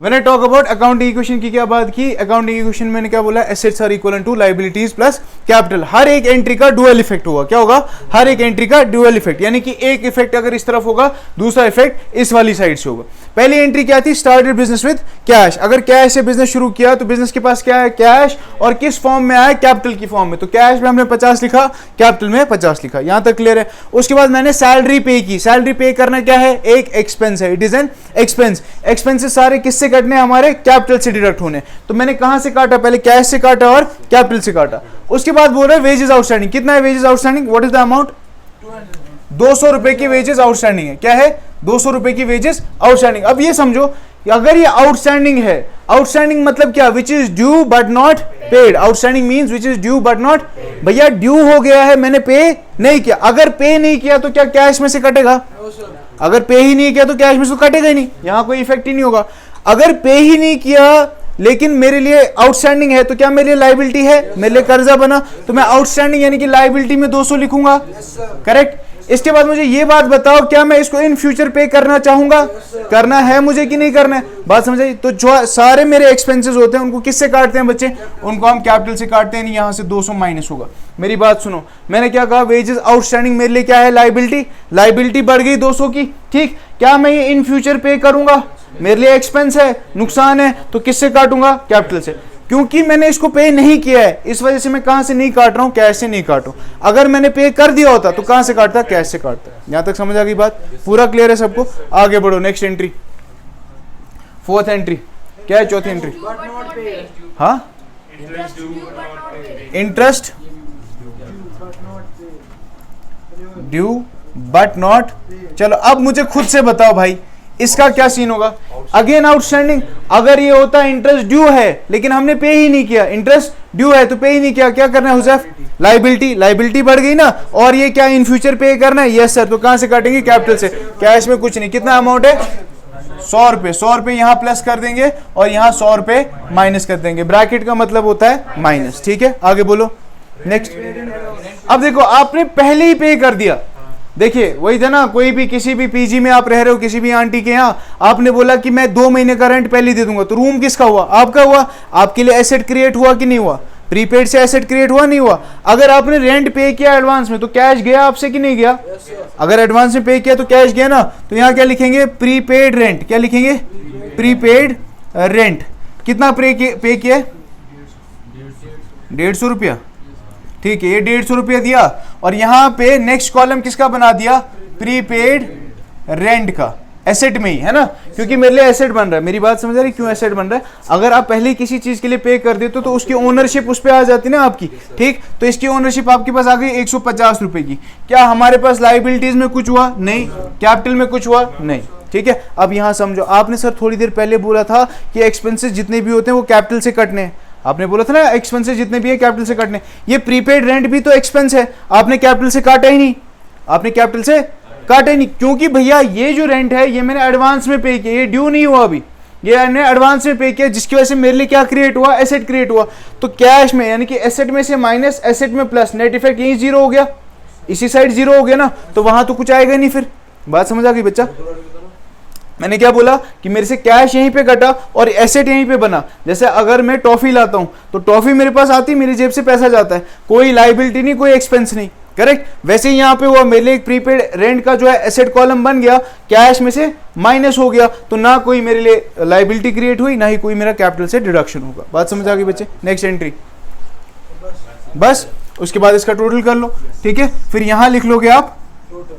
When I talk about accounting equation की क्या बात की, accounting equation में मैंने क्या बोला, assets are equivalent to liabilities plus capital. हर एक एंट्री का डुअल इफेक्ट होगा, क्या होगा, हर एक एंट्री का डुअल इफेक्ट, यानी कि एक इफेक्ट अगर इस तरफ होगा दूसरा इफेक्ट इस वाली साइड से होगा। पहली एंट्री क्या थी, स्टार्टेड बिजनेस विद कैश, अगर कैश से बिजनेस शुरू किया तो बिजनेस के पास क्या है, कैश, और किस फॉर्म में आया, कैपिटल की फॉर्म में, तो कैश में हमने 50 लिखा, कैपिटल में 50 लिखा, यहां तक क्लियर है। उसके बाद मैंने सैलरी पे की, सैलरी पे करना क्या है, एक एक्सपेंस है, it is an expense, expenses सारे किससे कटने, हमारे कैपिटल से डिडक्ट होने, तो मैंने कहां से काटा, पहले कैश से काटा और कैपिटल से काटा। उसके बाद बोल रहे हैं वेजेस आउटस्टैंडिंग, कितना है wages outstanding, what is the amount, 200 रुपए की वेजेस आउटस्टैंडिंग है, क्या है, 200 रुपए की वेजेस आउटस्टैंडिंग। अब ये समझो कि अगर ये आउटस्टैंडिंग है, आउटस्टैंडिंग मतलब क्या, which is due but not paid, outstanding means which is due but not, भैया ड्यू हो गया है, मैंने पे नहीं किया, अगर पे नहीं किया तो क्या कैश में से कटेगा, अगर पे ही नहीं किया तो कैश में से कटेगा ही नहीं, यहां कोई इफेक्ट ही नहीं होगा। अगर पे ही नहीं किया लेकिन मेरे लिए आउटस्टैंडिंग है तो क्या मेरे लिए लायबिलिटी है, मेरे लिए कर्जा बना, तो मैं आउटस्टैंडिंग यानी कि लायबिलिटी में 200 लिखूंगा, करेक्ट। इसके बाद मुझे ये बात बताओ, क्या मैं इसको इन फ्यूचर पे करना चाहूंगा, करना है मुझे कि नहीं करना है, बात समझ आई। तो जो सारे मेरे एक्सपेंसेस होते हैं उनको किससे काटते हैं बच्चे, उनको हम कैपिटल से काटते हैं, यहां से 200 माइनस होगा। मेरी बात सुनो, मैंने क्या कहा, वेजेस आउटस्टैंडिंग मेरे लिए क्या है, लायबिलिटी, लायबिलिटी बढ़ गई 200 की, ठीक। क्या मैं ये इन फ्यूचर पे करूंगा, मेरे लिए एक्सपेंस है, नुकसान है, तो किससे काटूंगा, कैपिटल से। क्योंकि मैंने इसको पे नहीं किया है इस वजह से मैं कहां से नहीं काट रहा हूं, कैश से नहीं काटू, अगर मैंने पे कर दिया होता तो कहां से काटता, कैश से काटता। यहां तक समझ आ गई बात, पूरा क्लियर है सबको, आगे बढ़ो। नेक्स्ट एंट्री, फोर्थ एंट्री क्या है, चौथी एंट्री, हाँ, इंटरेस्ट ड्यू बट नॉट, चलो अब मुझे खुद से बताओ भाई इसका क्या सीन होगा। अगेन आउटस्टैंडिंग, अगर ये होता इंटरेस्ट ड्यू है लेकिन हमने पे ही नहीं किया, इंटरेस्ट ड्यू है तो पे ही नहीं किया, क्या करना है हुजैफ, लायबिलिटी, लायबिलिटी बढ़ गई ना, और ये क्या इन फ्यूचर पे करना है, यस सर, तो कहां से काटेंगे, कैपिटल से, कैश में कुछ नहीं, कितना अमाउंट है, 100 रुपए, 100 रुपए यहां प्लस कर देंगे और यहां 100 रुपए माइनस कर देंगे, ब्रैकेट का मतलब होता है माइनस, ठीक है। आगे बोलो नेक्स्ट। अब देखो आपने पहले ही पे कर दिया, देखिए वही था ना, कोई भी किसी भी पीजी में आप रह रहे हो, किसी भी आंटी के यहाँ, आपने बोला कि मैं 2 महीने का रेंट पहले दे दूंगा, तो रूम किसका हुआ, आपका हुआ, आपके लिए एसेट क्रिएट हुआ कि नहीं हुआ, प्रीपेड से एसेट क्रिएट हुआ नहीं हुआ। अगर आपने रेंट पे किया एडवांस में तो कैश गया आपसे कि नहीं गया, अगर एडवांस में पे किया तो कैश गया ना, तो यहाँ क्या लिखेंगे, प्रीपेड रेंट, क्या लिखेंगे, प्रीपेड रेंट, कितना पे किया, 150 रुपया, ठीक है, ये 150 रुपया दिया, और यहां पे नेक्स्ट कॉलम किसका बना दिया, प्रीपेड रेंट का, एसेट में ही है ना, क्योंकि मेरे लिए एसेट बन रहा है। मेरी बात समझ आ रही, क्यों एसेट बन रहा है, अगर आप पहले किसी चीज के लिए पे कर देते तो उसकी ओनरशिप उस पर आ जाती ना आपकी, ठीक, तो इसकी ओनरशिप आपके पास आ गई 150 रुपए की। क्या हमारे पास लायबिलिटीज में कुछ हुआ, नहीं, कैपिटल में कुछ हुआ, नहीं, ठीक है। अब यहां समझो, आपने सर थोड़ी देर पहले बोला था कि एक्सपेंसेस जितने भी होते हैं वो कैपिटल से कटने हैं, आपने बोला था ना एक्सपेंसेस जितने भी है कैपिटल से काटने, ये प्रीपेड रेंट भी तो एक्सपेंस है, आपने कैपिटल से काटा ही नहीं, आपने कैपिटल से काटा ही नहीं, क्योंकि भैया ये जो रेंट है ये मैंने एडवांस में पे किया, ये ड्यू नहीं हुआ अभी, ये मैंने एडवांस में पे किया, जिसकी वजह से मेरे लिए क्या क्रिएट हुआ, एसेट क्रिएट हुआ। तो कैश में यानी कि एसेट में से माइनस एसेट में प्लस, नेट इफेक्ट यही जीरो हो गया, इसी साइड जीरो हो गया ना, तो वहां तो कुछ आएगा नहीं। फिर बात समझ आ गई बच्चा, मैंने क्या बोला कि मेरे से कैश यहीं पे कटा और एसेट यहीं पे बना। जैसे अगर मैं टॉफी लाता हूं तो टॉफी मेरे पास आती, मेरी जेब से पैसा जाता है, कोई लायबिलिटी नहीं, कोई एक्सपेंस नहीं, करेक्ट। वैसे ही यहाँ पे हुआ, मेरे लिए एक प्रीपेड रेंट का जो है एसेट कॉलम बन गया, कैश में से माइनस हो गया, तो ना कोई मेरे लिए लायबिलिटी क्रिएट हुई, ना ही कोई मेरा कैपिटल से डिडक्शन होगा। बात समझ आ गई बच्चे। नेक्स्ट एंट्री, बस उसके बाद इसका टोटल कर लो, ठीक है। फिर यहां लिख लोगे आप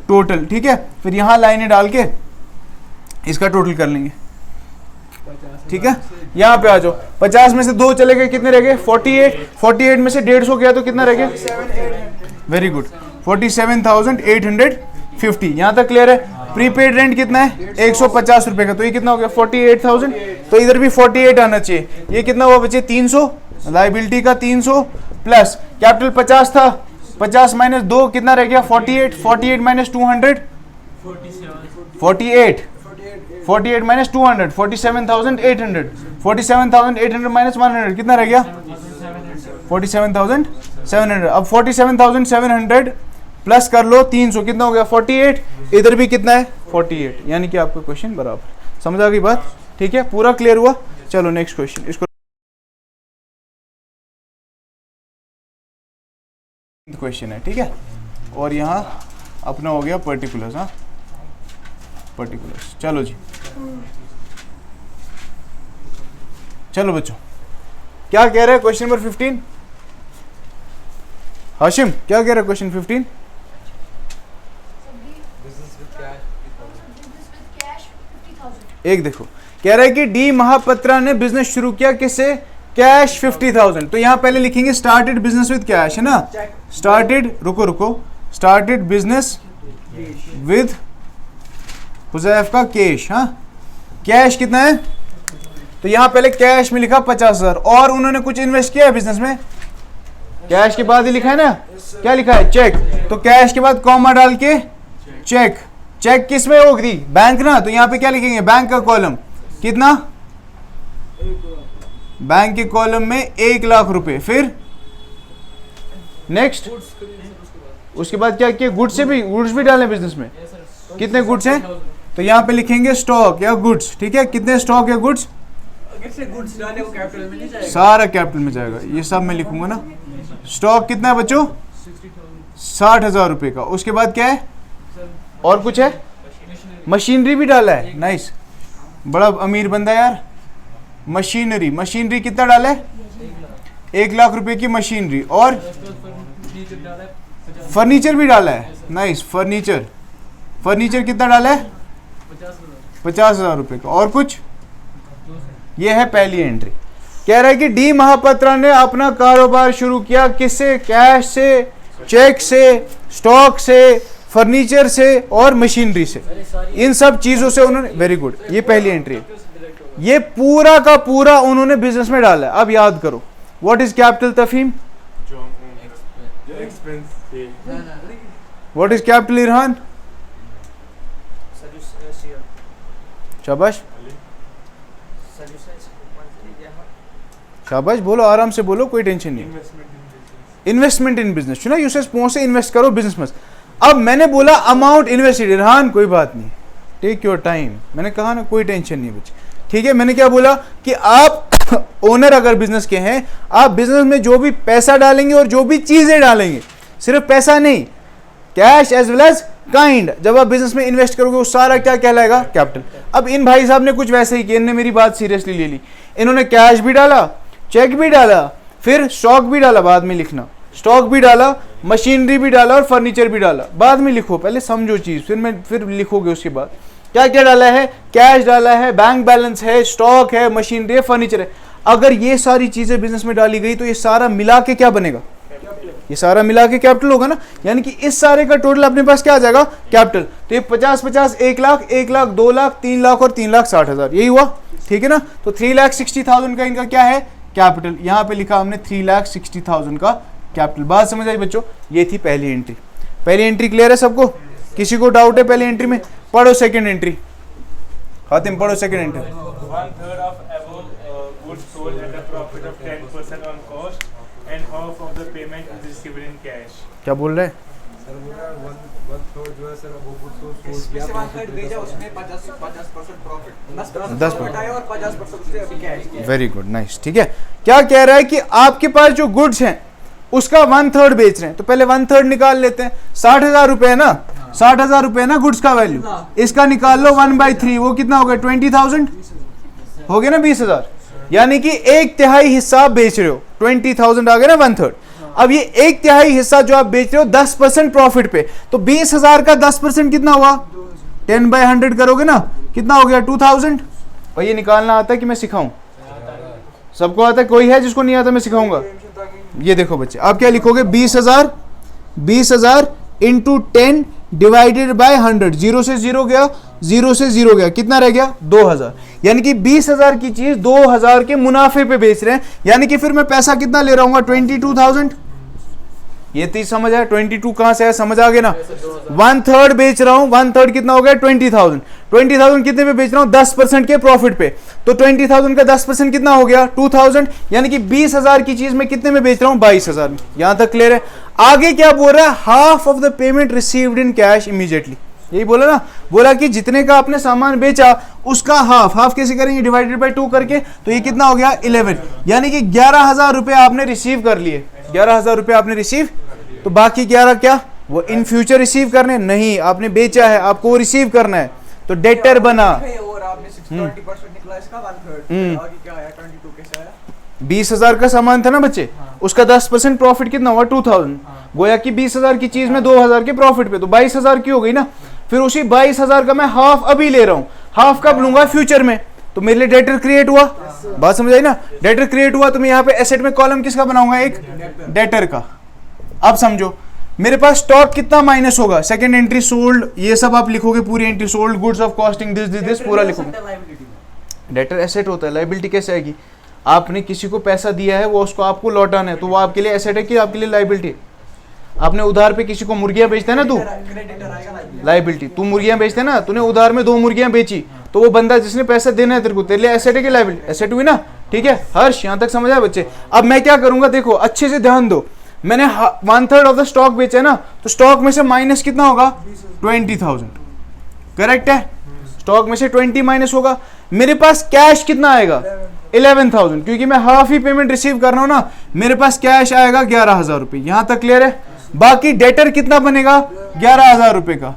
टोटल, ठीक है, फिर यहां लाइनें डाल के इसका टोटल कर लेंगे, ठीक है। यहां पे आ जाओ, 50 में से 2 चले गए, कितने रह गए, 48, 48 में से 150 गया तो कितना रह गया, वेरी गुड, 47,850, यहां तक क्लियर है। प्रीपेड रेंट कितना है, 150 रुपए का, तो ये कितना हो गया, 48,000, तो इधर भी 48 आना चाहिए। ये कितना हुआ बच्चे, 300, लायबिलिटी का 300 प्लस कैपिटल 50 था, 50 माइनस 2 कितना रह गया, 48, 48 माइनस 200, 48, 48 माइनस 200, 47,800, 47,800 माइनस 100 कितना रह गया, 47,700। अब 47,700 प्लस कर लो 300, कितना हो गया, 48, इधर भी कितना है, 48, यानी कि आपका क्वेश्चन बराबर। समझ आ गई बात। ठीक है, पूरा क्लियर हुआ। चलो नेक्स्ट क्वेश्चन, इसको क्वेश्चन है, ठीक है, और यहाँ अपना हो गया पर्टिकुलर्स। हाँ पर्टिकुलर्स, चलो जी, चलो बच्चों क्या कह रहा है क्वेश्चन नंबर 15? हाशिम क्या कह रहा है क्वेश्चन 15? एक देखो, कह रहा है कि डी महापात्रा ने बिजनेस शुरू किया किससे? कैश 50,000। तो यहां पहले लिखेंगे स्टार्टेड बिजनेस विद कैश, है ना, स्टार्टेड, रुको, started business with Huzaifa cash. हाँ कैश कितना है? तो यहां पहले कैश में लिखा 50,000 और उन्होंने कुछ इन्वेस्ट किया है बिजनेस में। कैश के बाद ही लिखा है ना, क्या लिखा है? चेक। तो कैश के बाद कॉमा डाल के चेक। चेक किस में होगी? बैंक ना, तो यहां पे क्या लिखेंगे? बैंक का कॉलम कितना? बैंक के कॉलम में 1 लाख रुपए। फिर नेक्स्ट, उसके बाद क्या किया? गुड्स भी डाले बिजनेस में। कितने गुड्स हैं? तो यहां पे लिखेंगे स्टॉक या गुड्स, ठीक है, कितने स्टॉक या गुड्स? डाले वो कैपिटल में नहीं जाएगा, सारा कैपिटल में जाएगा, ये सब मैं लिखूंगा ना। स्टॉक कितना है बच्चों? 60,000 रुपए का। उसके बाद क्या है? और कुछ है? मशीनरी भी डाला है, नाइस, बड़ा अमीर बंदा यार। मशीनरी कितना डाला है? 1 लाख रुपए की मशीनरी। और फर्नीचर भी डाला है, नाइस, फर्नीचर कितना डाला है? 50,000 रुपए का। और कुछ? ये है पहली एंट्री। कह रहा है कि डी महापात्रा ने अपना कारोबार शुरू किया किससे? कैश से, चेक से, स्टॉक से, फर्नीचर से और मशीनरी से। इन सब चीजों से उन्होंने, वेरी गुड, ये पहली एंट्री है। ये पूरा का पूरा उन्होंने बिजनेस में डाला है। अब याद करो, what is capital Tafheem? What is capital Irhan? शाबाश शाबाश, बोलो, आराम से बोलो, कोई टेंशन नहीं। इन्वेस्टमेंट इन बिजनेस, सुना, यूसेस से इन्वेस्ट करो बिजनेस में। अब मैंने बोला अमाउंट इन्वेस्टेड, इरहान कोई बात नहीं, टेक योर टाइम, मैंने कहा ना कोई टेंशन नहीं बच्चे, ठीक है। मैंने क्या बोला कि आप ओनर अगर बिजनेस के हैं, आप बिजनेस में जो भी पैसा डालेंगे और जो भी चीजें डालेंगे, सिर्फ पैसा नहीं, cash as well as kind, जब आप बिजनेस में इन्वेस्ट करोगे वो सारा क्या कहलाएगा? कैपिटल। अब इन भाई साहब ने कुछ वैसे ही किया, इन्होंने मेरी बात सीरियसली ले ली, इन्होंने कैश भी डाला, चेक भी डाला, फिर स्टॉक भी डाला, बाद में लिखना, स्टॉक भी डाला, मशीनरी भी डाला और फर्नीचर भी डाला, बाद में लिखो, पहले समझो चीज, फिर लिखोगे उसके बाद क्या क्या डाला है। कैश डाला है, बैंक बैलेंस है, स्टॉक है, मशीनरी है, फर्नीचर है। अगर ये सारी चीजें बिजनेस में डाली गई तो ये सारा मिला के क्या बनेगा? ये सारा मिला के कैपिटल होगा ना, यानी कि इस सारे का टोटल अपने पास क्या आ जाएगा? कैपिटल। तो ये 50-50, 1 लाख, 1 लाख, 2 लाख, 3 लाख और 3,60,000, यही हुआ, ठीक है ना। तो 3,60,000 का इनका क्या है? कैपिटल। यहां पे लिखा हमने 3,60,000 का कैपिटल। बात समझ आई बच्चों? ये थी पहली एंट्री। पहली एंट्री क्लियर है सबको? किसी को डाउट है पहली एंट्री में? पढ़ो सेकंड एंट्री, हातिम पढ़ो second entry. 1/3 of above goods sold at a profit of 10% on cost and half of the payment is received in cash. क्या बोल रहे हैं? सर बोला 1/3 जो है सर वो गुड्स सोल्ड किया, 1/3 भेजा, उसमें 50% प्रॉफिट, 10% आया और 50% कैश। वेरी गुड, नाइस, ठीक है। क्या कह रहा है कि आपके पास जो गुड्स हैं उसका 1/3 बेच रहे हैं, तो पहले 1/3 निकाल लेते हैं। 60,000 रुपए है ना, 60,000 रुपए है ना गुड्स का वैल्यू, इसका निकाल लो 1/3, वो कितना हो गया? 20,000 हो गया ना, 20,000, यानी कि 1/3 हिस्सा आप बेच रहे हो, 20,000 आ गया ना, 1/3। अब ये 1/3 हिस्सा जो आप बेच रहे हो 10% प्रॉफिट पे, तो 20,000 का 10% कितना हुआ? 10/100 करोगे ना, कितना हो गया? 2,000। और ये निकालना आता है कि मैं सिखाऊं? सबको आता है? कोई है जिसको नहीं आता? मैं सिखाऊंगा। ये देखो बच्चे, आप क्या लिखोगे? 20,000 इंटू 10 डिवाइडेड बाय 100, 0 से 0 गया, 0 से 0 गया, कितना रह गया? 2,000। यानी कि 20,000 की चीज 2,000 के मुनाफे पे बेच रहे हैं, यानी कि फिर मैं पैसा कितना ले रहा हूँ? 22,000। ये चीज समझ आया? 22 कहां से है, समझ आ गया ना। 1/3 बेच रहा हूं, 1/3 कितना हो गया? 20,000। 20,000 कितने पे बेच रहा हूं? 10% के प्रॉफिट पे, तो 20,000 का 10% कितना हो गया? 2,000। यानी कि 20,000 की चीज में कितने में बेच रहा हूं? 22,000 में। यहां तक क्लियर है? आगे क्या बोल रहा है? Half of the payment received in cash immediately. यही बोला ना, बोला कि जितने का आपने सामान बेचा उसका हाफ कैसे करेंगे, डिवाइडेड बाय 2 करके, तो ये कितना हो गया 11, यानी कि 11,000 रुपए आपने रिसीव कर लिए, 11,000 रुपए आपने रिसीव, तो बाकी 11 क्या वो इन फ्यूचर रिसीव करने नहीं, आपने बेचा है आपको वो रिसीव करना है, तो डेटर बना। और आपने 20% निकला इसका 1/3, आगे क्या आया 22 कैसे आया? 20,000 का सामान था ना बच्चे, उसका 10% प्रॉफिट कितना हुआ 2000, गोया कि 20,000 की चीज में 2,000 के प्रॉफिट पे, तो 22,000 की हो गई ना। फिर उसी 22,000 का मैं हाफ अभी ले रहा हूँ, हाफ कब लूंगा फ्यूचर में, तो मेरे लिए डेटर क्रिएट हुआ, बात समझ आई ना, डेटर क्रिएट हुआ, तो मैं यहाँ पे एसेट में कॉलम किसका बनाऊंगा, एक डेटर का। अब समझो मेरे पास स्टॉक कितना माइनस होगा, सेकंड एंट्री सोल्ड, ये सब आप लिखोगे पूरी entry, sold goods of costing this पूरा लिखोगे। डेटर एसेट होता है, लायबिलिटी कैसे आएगी, आपने किसी को पैसा दिया है वो उसको आपको लौटाना है, तो वो आपके लिए एसेट है कि आपके लिए लायबिलिटी। आपने उधार पे किसी को मुर्गियां बेचता है ना, तू लायबिलिटी, तू मुर्गियां बेचते ना, तूने उधार में 2 मुर्गियां बेची, तो वो बंदा जिसने पैसा देना है तेरे को, तेरे लिए एसेट है कि लायबिलिटी, एसेट हुई ना, ठीक है। हर्ष यहाँ तक समझ आया बच्चे। अब मैं क्या करूंगा, देखो अच्छे से ध्यान दो, मैंने 1/3 ऑफ द स्टॉक बेचा है ना, तो स्टॉक में से माइनस कितना होगा 20,000, करेक्ट है, स्टॉक में से 20 माइनस होगा, मेरे पास कैश कितना आएगा 11,000, क्योंकि मैं हाफ ही पेमेंट रिसीव कर रहा हूं ना, मेरे पास कैश आएगा 11,000 रुपए, यहां तक क्लियर है। बाकी डेटर कितना बनेगा 11,000 रुपए का,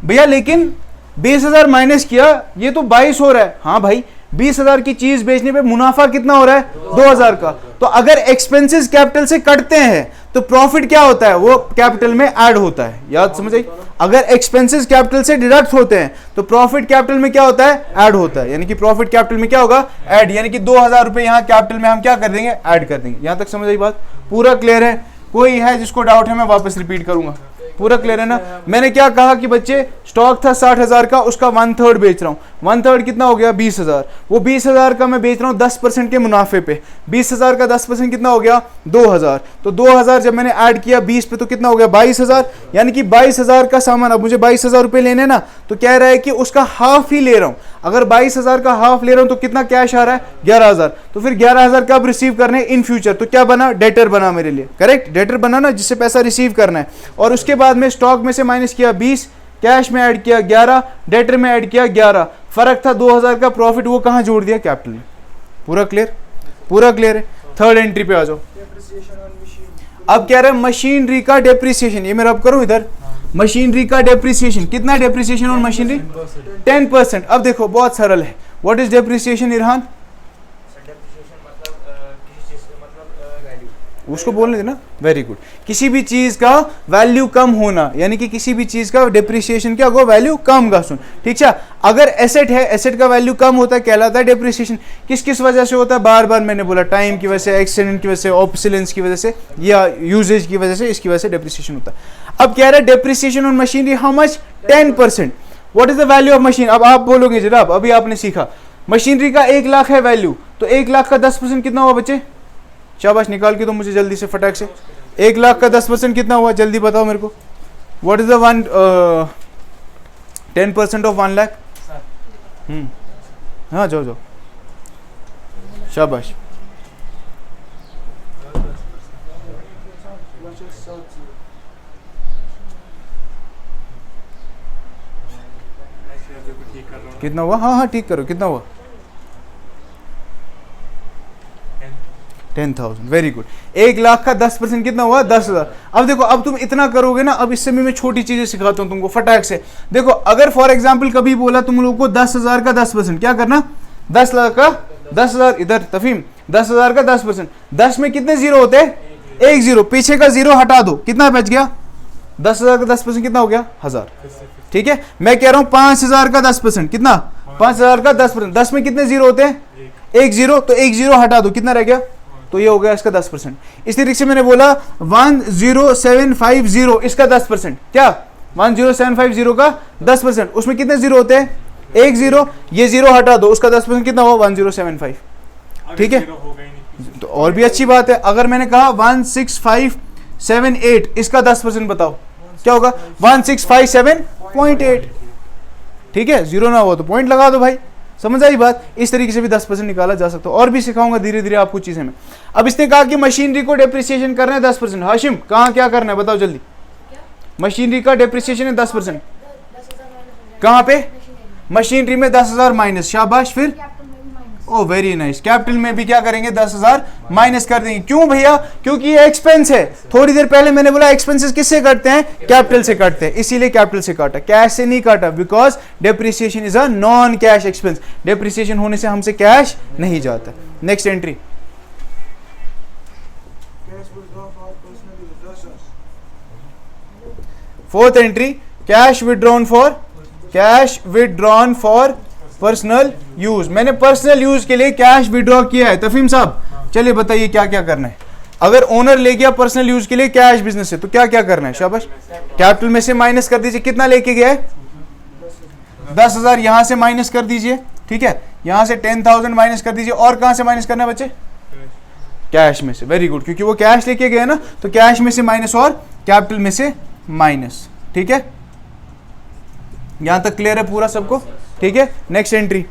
भैया लेकिन 20,000 माइनस किया, ये तो 22 हो रहा है, हाँ भाई 20,000 की चीज बेचने पे मुनाफा कितना हो रहा है 2,000 का, तो अगर एक्सपेंसेस कैपिटल से कटते हैं तो प्रॉफिट क्या होता है, वो कैपिटल में ऐड होता है, याद समझ आई। अगर एक्सपेंसेस कैपिटल से डिडक्ट होते हैं तो प्रॉफिट कैपिटल में क्या होता है, ऐड होता है, यानी कि प्रॉफिट कैपिटल में क्या होगा, ऐड, यानी कि 2,000 रुपए यहाँ कैपिटल में हम क्या कर देंगे, ऐड कर देंगे। यहां तक समझ आई बात, पूरा क्लियर है, कोई है जिसको डाउट है मैं वापस रिपीट करूंगा, पूरा क्लियर है ना। मैंने क्या कहा कि बच्चे स्टॉक था 60,000 का, उसका 1/3 बेच रहा हूँ, 1/3 कितना हो गया 20,000, वो 20,000 का मैं बेच रहा हूँ 10% के मुनाफे पे, 20,000 का 10% कितना हो गया 2,000, तो 2,000 जब मैंने ऐड किया 20 पे तो कितना हो गया 22,000, यानी कि 22,000 का सामान, अब मुझे 22,000 रुपए लेने ना, तो कह रहा है कि उसका हाफ ही ले रहा हूँ, अगर 22,000 का हाफ ले रहा हूँ तो कितना कैश आ रहा है 11,000, तो फिर 11,000 कब रिसीव करने इन फ्यूचर, तो क्या बना डेटर बना मेरे लिए, करेक्ट, डेटर बना ना जिससे पैसा रिसीव करना है। और उसके बाद में स्टॉक में से माइनस किया 20, कैश में ऐड किया 11, डेटर में ऐड किया 11, फर्क था 2,000 का प्रॉफिट, वो कहां जोड़ दिया कैपिटल में। पूरा क्लियर, पूरा क्लियर है। थर्ड एंट्री पे आ जाओ। अब कह रहे हैं मशीनरी का डेप्रिसिएशन, ये मैं रब करूं इधर, मशीनरी का डेप्रिसिएशन, कितना डेप्रिसिएशन ऑन मशीनरी 10%। अब देखो बहुत सरल है, व्हाट इज डेप्रिसिएशन इरहान, उसको बोलने देना, वेरी गुड, किसी भी चीज का वैल्यू कम होना, यानी कि किसी भी चीज का डेप्रिसिएशन क्या होगा, वैल्यू कम का, सुन ठीक है। अगर एसेट है, एसेट का वैल्यू कम होता है, कहलाता है डेप्रिसिएशन। किस किस वजह से होता है, बार बार मैंने बोला, टाइम की वजह से, एक्सीडेंट की वजह से, ऑब्सोलेंस की वजह से, या यूजेज की वजह से, इसकी वजह से डेप्रिसिएशन होता है। अब कह रहा है depreciation on machinery how much 10%, what is the value of machine. अब आप बोलोगे जनाब अभी आपने सीखा मशीनरी का 1 लाख है वैल्यू, तो 1 लाख का 10% कितना हुआ बच्चे, शाबाश निकाल के तो मुझे जल्दी से फटाक से, 1 लाख का 10% कितना हुआ, जल्दी बताओ मेरे को, what is the 10% of 1 lakh. हाँ जाओ जाओ, शाबाश, कितना हुआ, हाँ हाँ ठीक करो, कितना हुआ 10,000, वेरी गुड। 1 लाख का 10% कितना हुआ 10,000। अब देखो, अब तुम इतना करोगे ना, अब इससे मैं छोटी चीजें सिखाता हूँ तुमको फटाक से। देखो अगर फॉर एग्जांपल कभी बोला तुम लोगों को 10,000 का 10%, क्या करना, 10 लाख का 10,000, इधर तफीम 10,000 का 10%, 10 में कितने जीरो होते हैं, 1 जीरो, पीछे का जीरो हटा दो, कितना बच गया, 10,000 का 10% कितना हो गया 1000, ठीक है। मैं कह रहा हूँ 5,000 का 10%, कितना 5,000 का 10%, 10 में कितने जीरो होते हैं, 1 जीरो, तो 1 जीरो हटा दो, कितना रह गया, तो ये हो गया इसका 10%। इस तरीके से मैंने बोला 10,750 इसका 10%, क्या 10,750 का 10%, उसमें कितने जीरो होते हैं, 1 जीरो, ये जीरो हटा दो, उसका 10% कितना हुआ 1075, ठीक है। तो और भी अच्छी बात है, अगर मैंने कहा 16578 इसका 10% बताओ, क्या होगा 1657.8, ठीक है, जीरो ना हो तो पॉइंट लगा दो भाई, समझ आई बात। इस तरीके से भी 10% निकाला जा सकता है, और भी सिखाऊंगा धीरे धीरे आपको चीजें में। अब इसने कहा कि मशीनरी को डेप्रिसिएशन करना है 10%, हाशिम कहाँ क्या करना है बताओ जल्दी, मशीनरी का डेप्रिसिएशन है 10%, कहाँ पे? मशीनरी में 10,000 माइनस, शाबाश। फिर ओ वेरी नाइस, कैपिटल में भी क्या करेंगे? 10,000 माइनस कर देंगे। क्यों भैया? क्योंकि ये एक्सपेंस है। थोड़ी देर पहले मैंने बोला एक्सपेंसेस किससे कटते हैं? कैपिटल से कटते हैं, इसीलिए कैपिटल से काटा, कैश से नहीं काटा, because depreciation is a non cash expense. Depreciation होने से हमसे कैश नहीं जाता। Next entry, fourth entry, cash withdrawn for personal use. मैंने पर्सनल यूज के लिए कैश विड्रॉ किया है। तफीम साहब चलिए बताइए क्या क्या करना है। अगर ओनर ले गया पर्सनल यूज के लिए कैश बिजनेस से, तो क्या क्या करना है? शाबाश, कैपिटल में से माइनस कर दीजिए। कितना लेके गया है? 10,000 यहां से माइनस कर दीजिए, ठीक है। यहां से 10,000 माइनस कर दीजिए। और कहां से माइनस करना है बच्चे? कैश में से। वेरी गुड, क्योंकि वो कैश लेके गए ना, तो कैश में से माइनस और कैपिटल में से माइनस, ठीक है। यहां तक क्लियर है पूरा सबको? ठीक है। Next entry,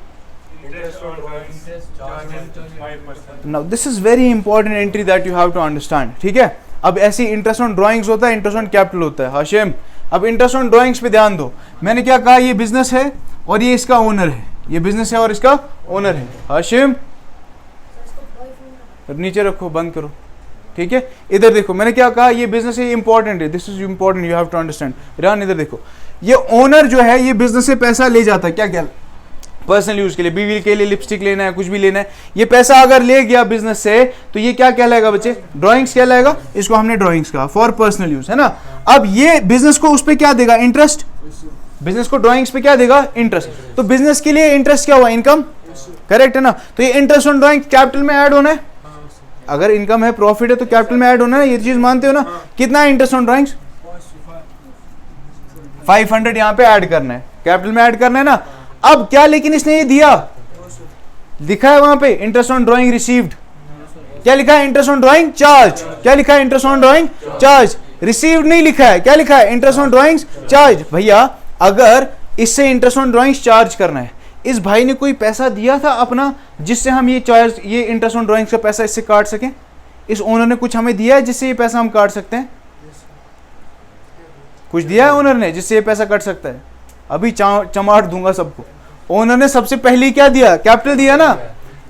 now this is very important entry that you have to understand, ठीक है। अब ऐसी इंटरेस्ट ऑन ड्राइंग्स होता है, इंटरेस्ट ऑन कैपिटल होता है। हाशिम, अब इंटरेस्ट ऑन ड्राइंग्स पे ध्यान दो। मैंने क्या कहा? ये बिजनेस है और ये इसका ओनर है। ये बिजनेस है और इसका ओनर है। हाशिम नीचे रखो, बंद करो, ठीक है। इधर देखो, मैंने क्या कहा? ये बिजनेस है, इंपॉर्टेंट है, this is important, you have to understand. ध्यान इधर देखो, ये ओनर जो है ये बिजनेस से पैसा ले जाता है। क्या क्या? पर्सनल यूज के लिए, बीवी के लिए लिपस्टिक लेना है, कुछ भी लेना है, ये पैसा अगर ले गया बिजनेस से, तो ये क्या कहलाएगा बच्चे? ड्राइंग्स कहलाएगा। इसको हमने ड्राइंग्स कहा फॉर पर्सनल यूज, है ना। अब ये बिजनेस को उस पर क्या देगा? इंटरेस्ट। बिजनेस को ड्राइंग्स पे क्या देगा? इंटरेस्ट। तो बिजनेस के लिए इंटरेस्ट क्या हुआ? इनकम, करेक्ट है ना। तो ये इंटरेस्ट ऑन ड्राइंग कैपिटल में ऐड होना है। अगर इनकम है, प्रॉफिट है, तो कैपिटल में ऐड होना है। ये चीज मानते हो ना? कितना है इंटरेस्ट ऑन ड्राइंग्स? 500 यहां पे ऐड करना है, कैपिटल में ऐड करना है ना। अब क्या, लेकिन इसने ये दिया, लिखा है वहां पे इंटरेस्ट ऑन ड्राइंग रिसीव्ड। क्या लिखा है? Interest on drawing charge. क्या लिखा है? Interest on drawing charge. Received नहीं लिखा है। क्या लिखा है? Interest on drawing charge. भैया अगर इससे इंटरेस्ट ऑन ड्राइंग चार्ज करना है, इस भाई ने कोई पैसा दिया था अपना जिससे हम ये चार्ज, ये इंटरेस्ट ऑन ड्राइंग्स का पैसा इससे काट सकें? इस ओनर ने कुछ हमें दिया है जिससे ये पैसा हम काट सकते हैं? कुछ दिया है ओनर ने जिससे ये पैसा कट सकता है? अभी चमाट दूंगा सबको। ओनर ने सबसे पहले क्या दिया? कैपिटल दिया ना।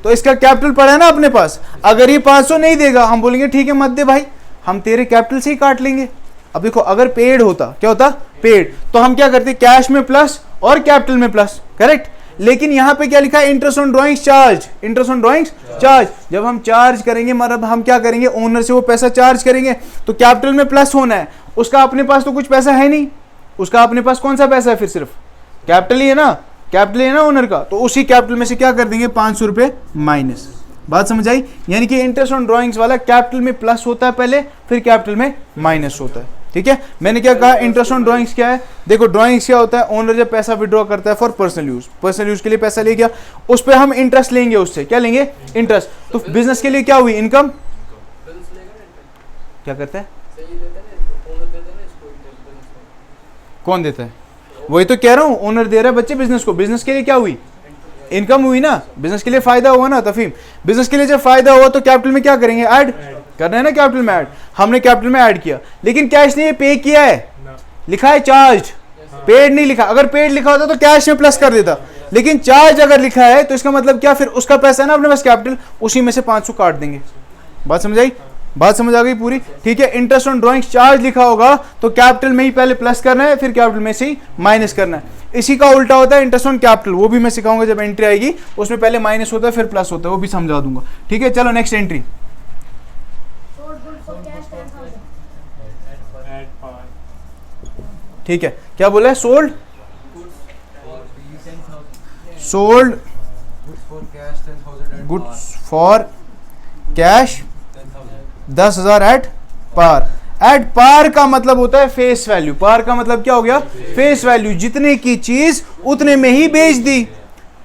तो इसका कैपिटल पड़ा है ना अपने पास। अगर ये 500 नहीं देगा, हम बोलेंगे ठीक है मत दे भाई, हम तेरे कैपिटल से ही काट लेंगे। अब देखो, अगर पेड होता, क्या होता? पेड, तो हम क्या करते? कैश में प्लस और कैपिटल में प्लस, करेक्ट। लेकिन यहां पे क्या लिखा है? Interest on drawings charge. Interest on drawings charge. जब हम चार्ज करेंगे, मतलब हम क्या करेंगे? ओनर से वो पैसा चार्ज करेंगे, तो कैपिटल में प्लस होना है। उसका अपने पास तो कुछ पैसा है नहीं, उसका अपने पास कौन सा पैसा है? फिर सिर्फ कैपिटल ही है ना, कैपिटल है ना ओनर का। तो उसी कैपिटल में से क्या कर देंगे? 500 रुपए माइनस। बात समझ आई? यानी कि इंटरेस्ट ऑन ड्राइंग्स वाला कैपिटल में प्लस होता है पहले, फिर कैपिटल में माइनस होता है, ठीक है। मैंने क्या कहा? इंटरेस्ट ऑन ड्राइंग्स क्या है? देखो, ड्राइंग्स क्या होता है? ओनर जब पैसा विड्रॉ करता है for personal use, personal use के लिए पैसा ले गया, उस पर हम इंटरेस्ट लेंगे, उससे क्या लेंगे? इंटरेस्ट। तो बिजनेस के लिए क्या हुई? इनकम। क्या करता है? कौन देता है? वही तो कह रहा हूं, ओनर दे रहा है बच्चे बिजनेस को। बिजनेस के लिए क्या हुई? इनकम हुई ना, बिजनेस के लिए फायदा हुआ ना। तफीम, बिजनेस के लिए जब फायदा हुआ तो कैपिटल में क्या करेंगे? ऐड करना है ना, कैपिटल में ऐड। हमने कैपिटल में ऐड किया, लेकिन कैश ने ये पे किया है, लिखा है चार्ज, पेड नहीं लिखा। अगर पेड लिखा होता तो कैश में प्लस कर देता, लेकिन चार्ज अगर लिखा है तो इसका मतलब क्या? फिर उसका पैसा है ना अपने पास कैपिटल, उसी में से 500 काट देंगे। बात समझ आई? बात समझ आ गई पूरी? ठीक है। इंटरेस्ट ऑन ड्राइंग्स चार्ज लिखा होगा तो कैपिटल में ही पहले प्लस करना है, फिर कैपिटल में से ही माइनस करना है। इसी का उल्टा होता है इंटरेस्ट ऑन कैपिटल, वो भी मैं सिखाऊंगा जब एंट्री आएगी। उसमें पहले माइनस होता है फिर प्लस होता है, वो भी समझा दूंगा, ठीक है। चलो नेक्स्ट एंट्री, ठीक है। क्या बोला है? Sold goods for cash 10,000 at par. At par का मतलब होता है फेस वैल्यू। पार का मतलब क्या हो गया? Face value. जितने की चीज उतने में ही बेच दी।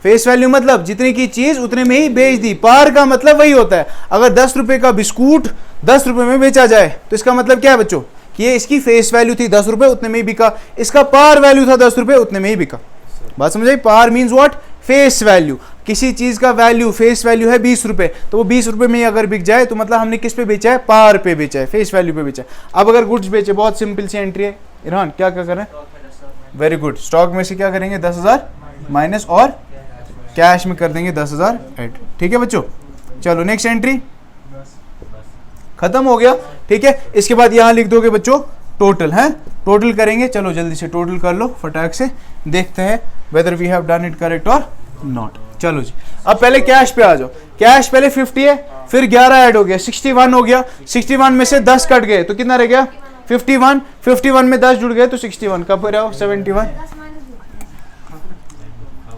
फेस वैल्यू मतलब जितने की चीज उतने में ही बेच दी। पार का मतलब वही होता है, अगर 10 रुपए का बिस्कुट 10 रुपए में बेचा जाए तो इसका मतलब क्या है बच्चों? कि ये इसकी फेस वैल्यू थी 10 रुपए, उतने में ही बिका। इसका पार वैल्यू था 10 रुपए, उतने में ही बिका। बात समझ आई? पार मीन्स व्हाट? Face value. किसी चीज का वैल्यू, फेस वैल्यू है 20 रुपए, तो वो 20 रुपए में ही अगर बिक जाए तो मतलब हमने किस पे बेचा है? पार पे बेचा है, फेस वैल्यू पे बेचा है। अब अगर गुड्स बेचे, बहुत सिंपल सी एंट्री है। इरहान क्या क्या कर रहे हैं? Very good. स्टॉक में से क्या करेंगे 10,000 माइनस और कैश में कर देंगे 10,000 ऐड। ठीक है बच्चों, चलो नेक्स्ट एंट्री खत्म हो गया। ठीक है, इसके बाद यहाँ लिख दोगे बच्चों टोटल है, टोटल करेंगे। चलो जल्दी से टोटल कर लो फटाक से, देखते हैं whether we have done it correct और नॉट। चलो जी, अब पहले कैश पे आ जाओ। कैश पहले 50 है, फिर 11 ऐड हो गया 61 हो गया। 61 में से 10 कट गए तो कितना रह गया 51। 51 में 10 जुड़ गए तो 61 कब रहा हो 71।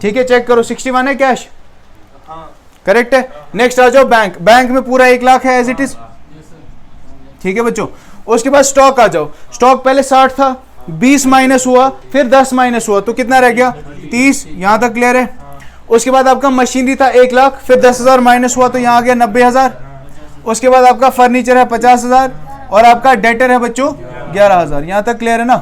ठीक है, चेक करो 61 है कैश, करेक्ट है। नेक्स्ट आ जाओ बैंक। बैंक में पूरा 1 लाख है एज इट इज। ठीक है बच्चों, उसके बाद स्टॉक आ जाओ। स्टॉक पहले 60 था, 20 माइनस हुआ, फिर 10 माइनस हुआ तो कितना रह गया 30। यहां तक क्लियर है। उसके बाद आपका मशीनरी था 1 लाख, फिर 10,000 माइनस हुआ तो यहाँ आ गया 90,000। उसके बाद आपका फर्नीचर है 50,000 और आपका डेटर है बच्चों 11,000। यहाँ तक क्लियर है ना।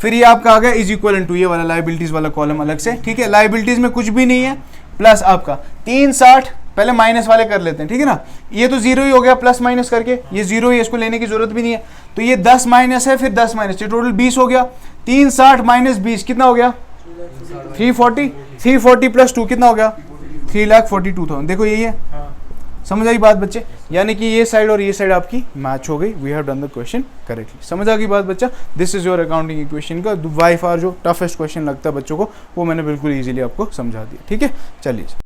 फिर ये आपका आ गया इज इक्वल टू ये वाला लाइबिलिटीज वाला कॉलम अलग से। ठीक है, लाइबिलिटीज में कुछ भी नहीं है, प्लस आपका 360 पहले माइनस वाले कर लेते हैं। ठीक है ना, ये तो जीरो ही हो गया प्लस माइनस करके, ये जीरो ही, इसको लेने की जरूरत भी नहीं है। तो ये 10 माइनस है, फिर 10 माइनस, ये टोटल 20 हो गया। 360 माइनस 20 कितना हो गया 340। 340 प्लस 2 कितना हो गया 3,42,000। देखो यही है, समझ आई बात बच्चे। यानी कि ये साइड और ये साइड आपकी मैच हो गई। We have done the question correctly. समझ आ गई बात बच्चा। This is your accounting equation का बाय फार जो टफेस्ट क्वेश्चन लगता है बच्चों को, वो मैंने बिल्कुल इजीली आपको समझा दिया। ठीक है, चलिए।